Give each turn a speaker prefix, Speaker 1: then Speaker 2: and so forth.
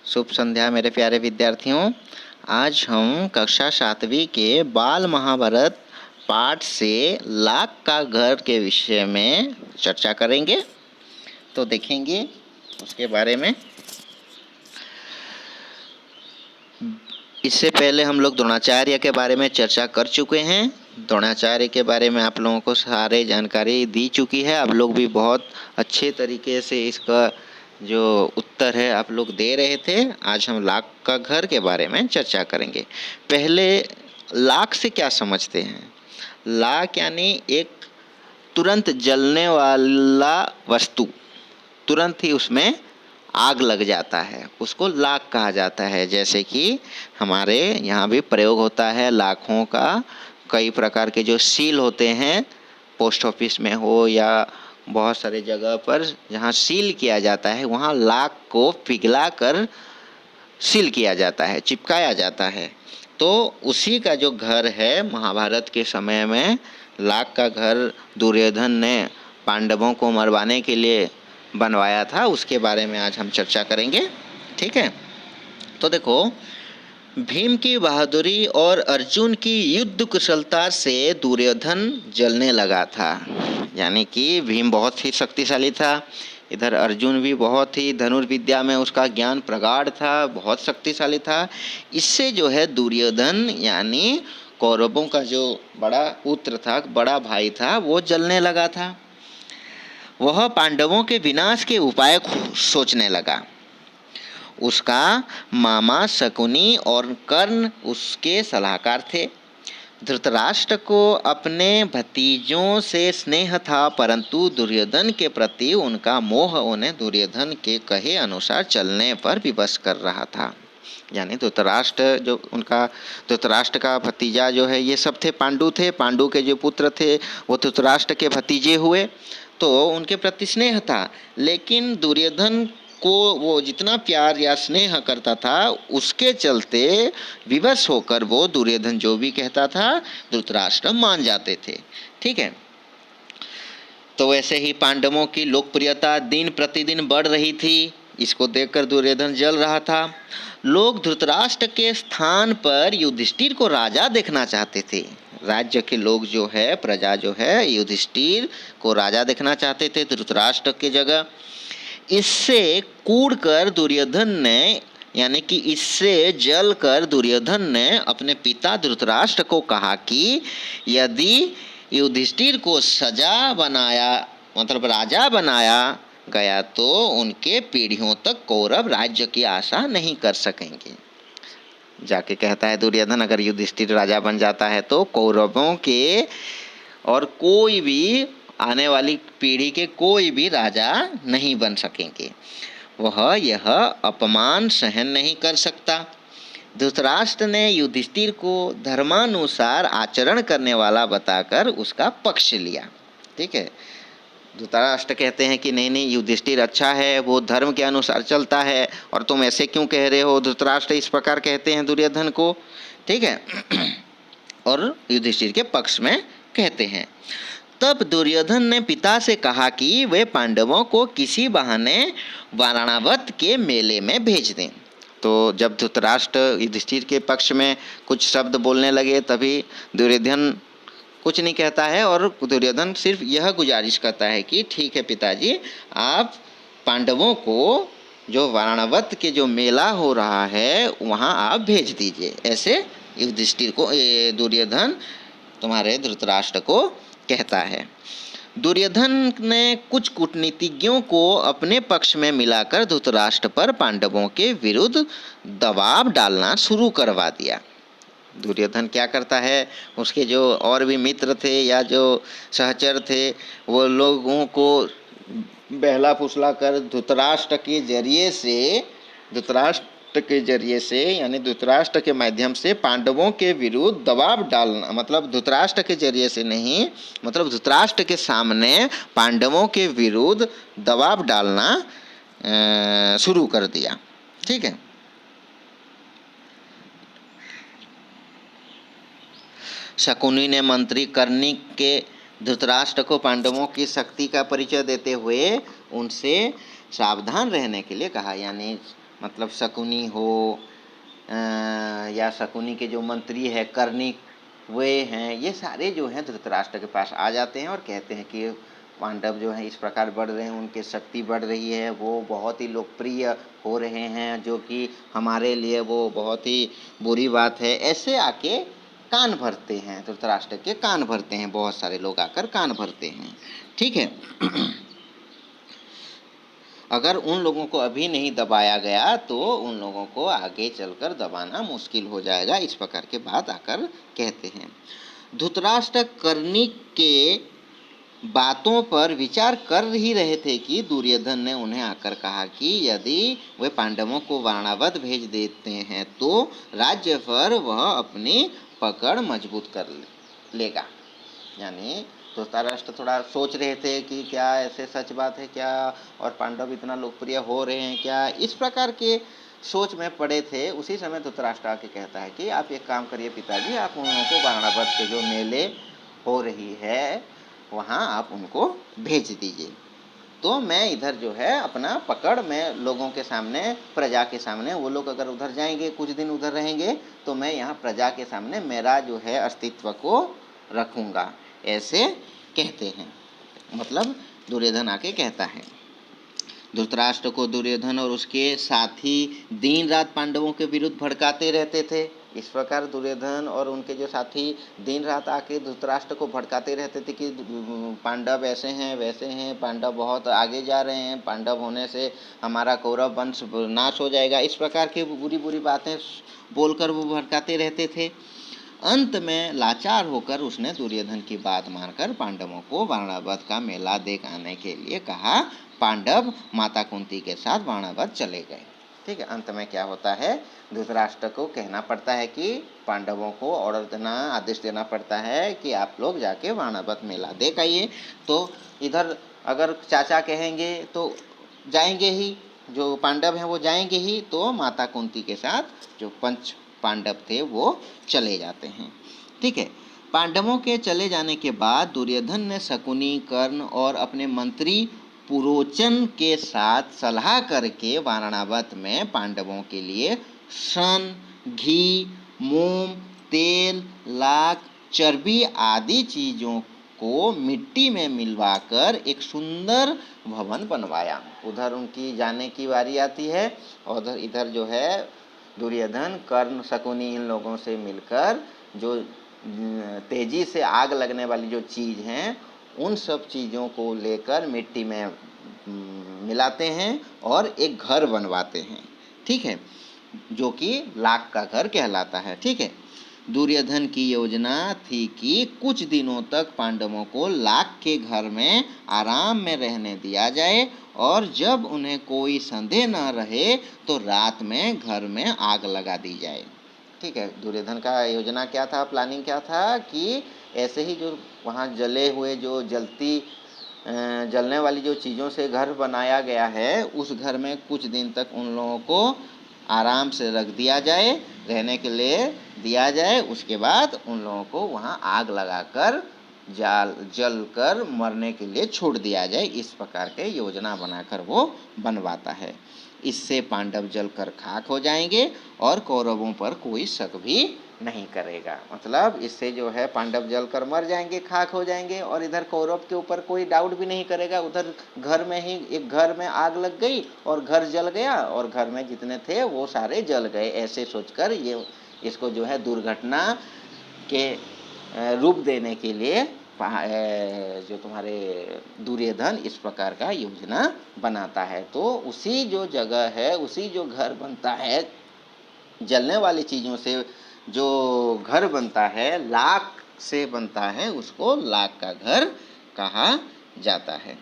Speaker 1: शुभ संध्या मेरे प्यारे विद्यार्थियों। आज हम कक्षा 7वीं के बाल महाभारत पाठ से लाख का घर के विषय में चर्चा करेंगे। तो देखेंगे उसके बारे में। इससे पहले हम लोग द्रोणाचार्य के बारे में चर्चा कर चुके हैं। द्रोणाचार्य के बारे में आप लोगों को सारे जानकारी दी चुकी है। आप लोग भी बहुत अच्छे तरीके से इसका जो उत्तर है आप लोग दे रहे थे। आज हम लाख का घर के बारे में चर्चा करेंगे। पहले लाख से क्या समझते हैं? लाख यानी एक तुरंत जलने वाला वस्तु, तुरंत ही उसमें आग लग जाता है, उसको लाख कहा जाता है। जैसे कि हमारे यहाँ भी प्रयोग होता है लाखों का। कई प्रकार के जो सील होते हैं, पोस्ट ऑफिस में हो या बहुत सारे जगह पर जहाँ सील किया जाता है, वहाँ लाख को पिघला कर सील किया जाता है, चिपकाया जाता है। तो उसी का जो घर है, महाभारत के समय में लाख का घर दुर्योधन ने पांडवों को मरवाने के लिए बनवाया था। उसके बारे में आज हम चर्चा करेंगे। ठीक है, तो देखो, भीम की बहादुरी और अर्जुन की युद्ध कुशलता से दुर्योधन जलने लगा था। यानी कि भीम बहुत ही शक्तिशाली था, इधर अर्जुन भी बहुत ही धनुर्विद्या में उसका ज्ञान प्रगाढ़ था, बहुत शक्तिशाली था। इससे जो है दुर्योधन यानी कौरवों का जो बड़ा पुत्र था, बड़ा भाई था, वो जलने लगा था। वह पांडवों के विनाश के उपाय सोचने लगा। उसका मामा शकुनी और कर्ण उसके सलाहकार थे। धृतराष्ट्र को अपने भतीजों से स्नेह था, परंतु दुर्योधन के प्रति उनका मोह उन्हें दुर्योधन के कहे अनुसार चलने पर विवश कर रहा था। यानी धृतराष्ट्र जो उनका धृतराष्ट्र का भतीजा जो है, ये सब थे पांडु थे। पांडु के जो पुत्र थे वो धृतराष्ट्र के भतीजे हुए, तो उनके प्रति स्नेह था। लेकिन दुर्योधन को वो जितना प्यार या स्नेह करता था, उसके चलते विवश होकर वो दुर्योधन जो भी कहता था धृतराष्ट्र मान जाते थे। ठीक है, तो वैसे ही पांडवों की लोकप्रियता दिन प्रतिदिन बढ़ रही थी। इसको देखकर दुर्योधन जल रहा था। लोग धृतराष्ट्र के स्थान पर युधिष्ठिर को राजा देखना चाहते थे। राज्य के लोग जो है, प्रजा जो है, युधिष्ठिर को राजा देखना चाहते थे धृतराष्ट्र की जगह। इससे कूड़कर दुर्योधन ने, यानी कि इससे जलकर दुर्योधन ने अपने पिता धृतराष्ट्र को कहा कि यदि युधिष्ठिर को सजा बनाया, मतलब राजा बनाया गया, तो उनके पीढ़ियों तक कौरव राज्य की आशा नहीं कर सकेंगे। जाके कहता है दुर्योधन, अगर युधिष्ठिर राजा बन जाता है तो कौरवों के और कोई भी आने वाली पीढ़ी के कोई भी राजा नहीं बन सकेंगे। वह यह अपमान सहन नहीं कर सकता। धृतराष्ट्र ने युधिष्ठिर को धर्मानुसार आचरण करने वाला बताकर उसका पक्ष लिया। ठीक है, धृतराष्ट्र कहते हैं कि नहीं नहीं, युधिष्ठिर अच्छा है, वो धर्म के अनुसार चलता है, और तुम ऐसे क्यों कह रहे हो? धृतराष्ट्र इस प्रकार कहते हैं दुर्योधन को। ठीक है, और युधिष्ठिर के पक्ष में कहते हैं। तब दुर्योधन ने पिता से कहा कि वे पांडवों को किसी बहाने वाराणावत के मेले में भेज दें। तो जब धृतराष्ट्र युधिष्ठिर के पक्ष में कुछ शब्द बोलने लगे, तभी दुर्योधन कुछ नहीं कहता है, और दुर्योधन सिर्फ यह गुजारिश करता है कि ठीक है पिताजी, आप पांडवों को जो वाराणावत के जो मेला हो रहा है वहाँ आप भेज दीजिए। ऐसे युधिष्ठिर को दुर्योधन तुम्हारे धृतराष्ट्र को कहता है। दुर्योधन ने कुछ कूटनीतिज्ञों को अपने पक्ष में मिलाकर धृतराष्ट्र पर पांडवों के विरुद्ध दबाव डालना शुरू करवा दिया। दुर्योधन क्या करता है, उसके जो और भी मित्र थे या जो सहचर थे, वो लोगों को बहला फुसला कर धृतराष्ट्र के जरिए से यानी धृतराष्ट्र के माध्यम से पांडवों के विरुद्ध दबाव डालना, मतलब धृतराष्ट्र के जरिए से नहीं, मतलब धृतराष्ट्र के सामने पांडवों के विरुद्ध दबाव डालना शुरू कर दिया। ठीक है, शकुनी ने मंत्री कर्णिक के धृतराष्ट्र को पांडवों की शक्ति का परिचय देते हुए उनसे सावधान रहने के लिए कहा। यानी मतलब शकुनी हो या शकुनी के जो मंत्री है कर्णिक वे हैं, ये सारे जो हैं धृतराष्ट्र के पास आ जाते हैं और कहते हैं कि पांडव जो हैं इस प्रकार बढ़ रहे हैं, उनकी शक्ति बढ़ रही है, वो बहुत ही लोकप्रिय हो रहे हैं, जो कि हमारे लिए वो बहुत ही बुरी बात है। ऐसे आके कान भरते हैं, धृतराष्ट्र के कान भरते हैं, बहुत सारे लोग आकर कान भरते हैं। ठीक है। अगर उन लोगों को अभी नहीं दबाया गया तो उन लोगों को आगे चलकर दबाना मुश्किल हो जाएगा, इस प्रकार के बात आकर कहते हैं। धृतराष्ट्र कर्णिक के बातों पर विचार कर ही रहे थे कि दुर्योधन ने उन्हें आकर कहा कि यदि वे पांडवों को वारणावत भेज देते हैं तो राज्य पर वह अपनी पकड़ मजबूत कर लेगा। यानी धृतराष्ट्र थोड़ा सोच रहे थे कि क्या ऐसे सच बात है क्या, और पांडव इतना लोकप्रिय हो रहे हैं क्या, इस प्रकार के सोच में पड़े थे। उसी समय धृतराष्ट्र आके कहता है कि आप एक काम करिए पिताजी, आप उन लोगों को वारणावत के जो मेले हो रही है वहाँ आप उनको भेज दीजिए, तो मैं इधर जो है अपना पकड़ में लोगों के सामने, प्रजा के सामने, वो लोग अगर उधर जाएंगे कुछ दिन उधर रहेंगे तो मैं यहाँ प्रजा के सामने मेरा जो है अस्तित्व को रखूँगा, ऐसे कहते हैं। मतलब दुर्योधन आके कहता है। धृतराष्ट्र को दुर्योधन और उसके साथी दिन रात पांडवों के विरुद्ध भड़काते रहते थे। इस प्रकार दुर्योधन और उनके जो साथी दिन रात आके धृतराष्ट्र को भड़काते रहते थे कि पांडव ऐसे हैं वैसे हैं, पांडव बहुत आगे जा रहे हैं, पांडव होने से हमारा कौरव वंश नाश हो जाएगा, इस प्रकार की बुरी बुरी बातें बोलकर वो भड़काते रहते थे। अंत में लाचार होकर उसने दुर्योधन की बात मानकर पांडवों को वारणावत का मेला देख आने के लिए कहा। पांडव माता कुंती के साथ वारणावत चले गए। ठीक है। अंत में क्या होता है, धृतराष्ट्र को कहना पड़ता है कि पांडवों को ऑर्डर देना, आदेश देना पड़ता है कि आप लोग जाके वारणावत मेला देख आइए। तो इधर अगर चाचा कहेंगे तो जाएंगे ही, जो पांडव हैं वो जाएंगे ही, तो माता कुंती के साथ जो पंच पांडव थे वो चले जाते हैं। ठीक है। पांडवों के चले जाने के बाद दुर्योधन ने शकुनी, कर्ण और अपने मंत्री पुरोचन के साथ सलाह करके वारणावत में पांडवों के लिए सन, घी, मोम, तेल, लाख, चर्बी आदि चीज़ों को मिट्टी में मिलवाकर एक सुंदर भवन बनवाया। उधर उनकी जाने की बारी आती है और इधर जो है दुर्योधन, कर्ण, शकुनी इन लोगों से मिलकर जो तेजी से आग लगने वाली जो चीज़ हैं उन सब चीज़ों को लेकर मिट्टी में मिलाते हैं और एक घर बनवाते हैं। ठीक है, जो कि लाख का घर कहलाता है। ठीक है। दुर्योधन की योजना थी कि कुछ दिनों तक पांडवों को लाख के घर में आराम में रहने दिया जाए और जब उन्हें कोई संदेह न रहे तो रात में घर में आग लगा दी जाए। ठीक है। दुर्योधन का योजना क्या था, प्लानिंग क्या था कि ऐसे ही जो वहाँ जले हुए जो जलने वाली जो चीज़ों से घर बनाया गया है उस घर में कुछ दिन तक उन लोगों को आराम से रख दिया जाए, रहने के लिए दिया जाए। उसके बाद उन लोगों को वहाँ आग लगाकर जल कर मरने के लिए छोड़ दिया जाए। इस प्रकार के योजना बनाकर वो बनवाता है। इससे पांडव जलकर खाक हो जाएंगे और कौरवों पर कोई शक भी नहीं करेगा। मतलब इससे जो है पांडव जलकर मर जाएंगे, खाक हो जाएंगे और इधर कौरव के ऊपर कोई डाउट भी नहीं करेगा। उधर घर में ही एक घर में आग लग गई और घर जल गया और घर में जितने थे वो सारे जल गए, ऐसे सोचकर ये इसको जो है दुर्घटना के रूप देने के लिए जो तुम्हारे दुर्योधन इस प्रकार का योजना बनाता है। तो उसी जो जगह है, उसी जो घर बनता है, जलने वाली चीज़ों से जो घर बनता है, लाख से बनता है, उसको लाख का घर कहा जाता है।